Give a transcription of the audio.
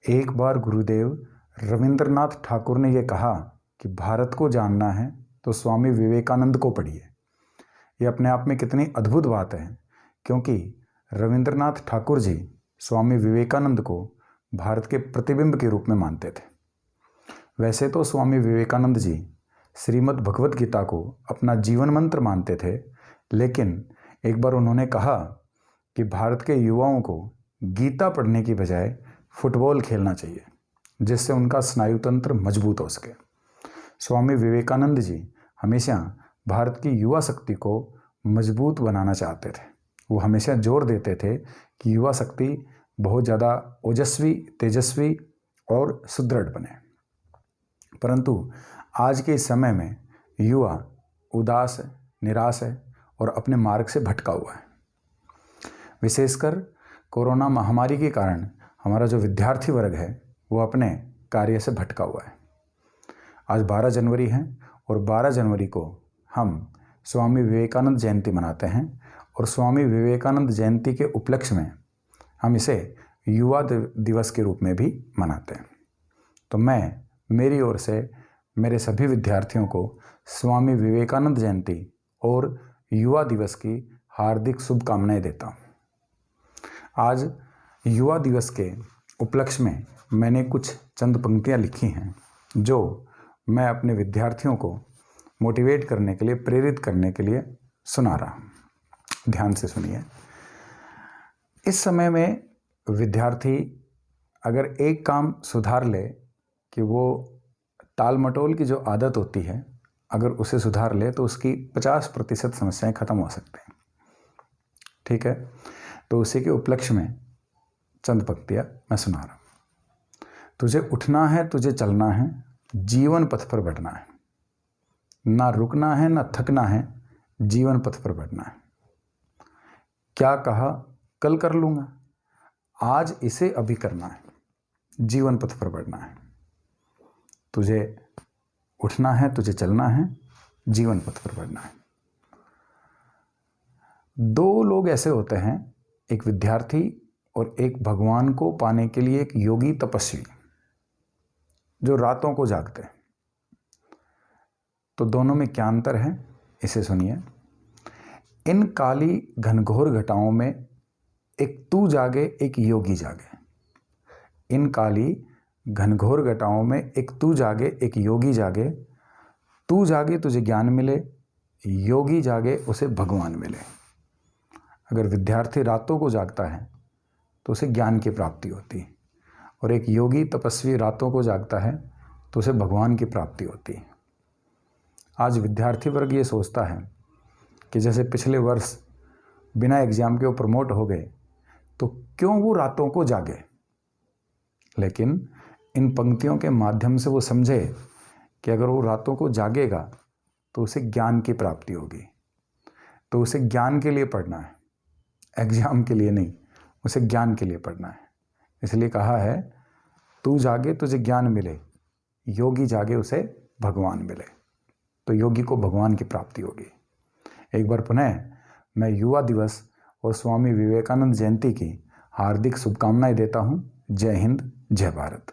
एक बार गुरुदेव रविंद्रनाथ ठाकुर ने यह कहा कि भारत को जानना है तो स्वामी विवेकानंद को पढ़िए। ये अपने आप में कितनी अद्भुत बात है, क्योंकि रविंद्रनाथ ठाकुर जी स्वामी विवेकानंद को भारत के प्रतिबिंब के रूप में मानते थे। वैसे तो स्वामी विवेकानंद जी श्रीमद् भगवत गीता को अपना जीवन मंत्र मानते थे, लेकिन एक बार उन्होंने कहा कि भारत के युवाओं को गीता पढ़ने की बजाय फुटबॉल खेलना चाहिए, जिससे उनका स्नायु तंत्र मजबूत हो सके। स्वामी विवेकानंद जी हमेशा भारत की युवा शक्ति को मजबूत बनाना चाहते थे। वो हमेशा जोर देते थे कि युवा शक्ति बहुत ज़्यादा ओजस्वी, तेजस्वी और सुदृढ़ बने। परंतु आज के इस समय में युवा उदास है, निराश है और अपने मार्ग से भटका हुआ है। विशेषकर कोरोना महामारी के कारण हमारा जो विद्यार्थी वर्ग है वो अपने कार्य से भटका हुआ है। आज 12 जनवरी है और 12 जनवरी को हम स्वामी विवेकानंद जयंती मनाते हैं और स्वामी विवेकानंद जयंती के उपलक्ष्य में हम इसे युवा दिवस के रूप में भी मनाते हैं। तो मैं मेरी ओर से मेरे सभी विद्यार्थियों को स्वामी विवेकानंद जयंती और युवा दिवस की हार्दिक शुभकामनाएं देता हूँ। आज युवा दिवस के उपलक्ष्य में मैंने कुछ चंद पंक्तियाँ लिखी हैं जो मैं अपने विद्यार्थियों को मोटिवेट करने के लिए, प्रेरित करने के लिए सुना रहा हूँ। ध्यान से सुनिए। इस समय में विद्यार्थी अगर एक काम सुधार ले कि वो टाल मटोल की जो आदत होती है, अगर उसे सुधार ले तो उसकी 50% समस्याएं खत्म हो सकती हैं। ठीक है, तो उसी के उपलक्ष्य में चंद पंक्तियाँ मैं सुना रहा हूँ। तुझे उठना है, तुझे चलना है, जीवन पथ पर बढ़ना है, ना रुकना है ना थकना है, जीवन पथ पर बढ़ना है। क्या कहा कल कर लूँगा, आज इसे अभी करना है, जीवन पथ पर बढ़ना है। तुझे उठना है, तुझे चलना है, जीवन पथ पर बढ़ना है। दो लोग ऐसे होते हैं, एक विद्यार्थी और एक भगवान को पाने के लिए एक योगी तपस्वी, जो रातों को जागते हैं। तो दोनों में क्या अंतर है, इसे सुनिए। इन काली घनघोर घटाओं में एक तू जागे, एक योगी जागे। इन काली घनघोर घटाओं में एक तू जागे, एक योगी जागे। तू जागे तुझे ज्ञान मिले, योगी जागे उसे भगवान मिले। अगर विद्यार्थी रातों को जागता है तो उसे ज्ञान की प्राप्ति होती है, और एक योगी तपस्वी रातों को जागता है तो उसे भगवान की प्राप्ति होती है। आज विद्यार्थी वर्ग ये सोचता है कि जैसे पिछले वर्ष बिना एग्ज़ाम के वो प्रमोट हो गए, तो क्यों वो रातों को जागे। लेकिन इन पंक्तियों के माध्यम से वो समझे कि अगर वो रातों को जागेगा तो उसे ज्ञान की प्राप्ति होगी। तो उसे ज्ञान के लिए पढ़ना है, एग्ज़ाम के लिए नहीं, उसे ज्ञान के लिए पढ़ना है। इसलिए कहा है तू जागे तुझे ज्ञान मिले, योगी जागे उसे भगवान मिले। तो योगी को भगवान की प्राप्ति होगी। एक बार पुनः मैं युवा दिवस और स्वामी विवेकानंद जयंती की हार्दिक शुभकामनाएं देता हूँ। जय हिंद, जय भारत।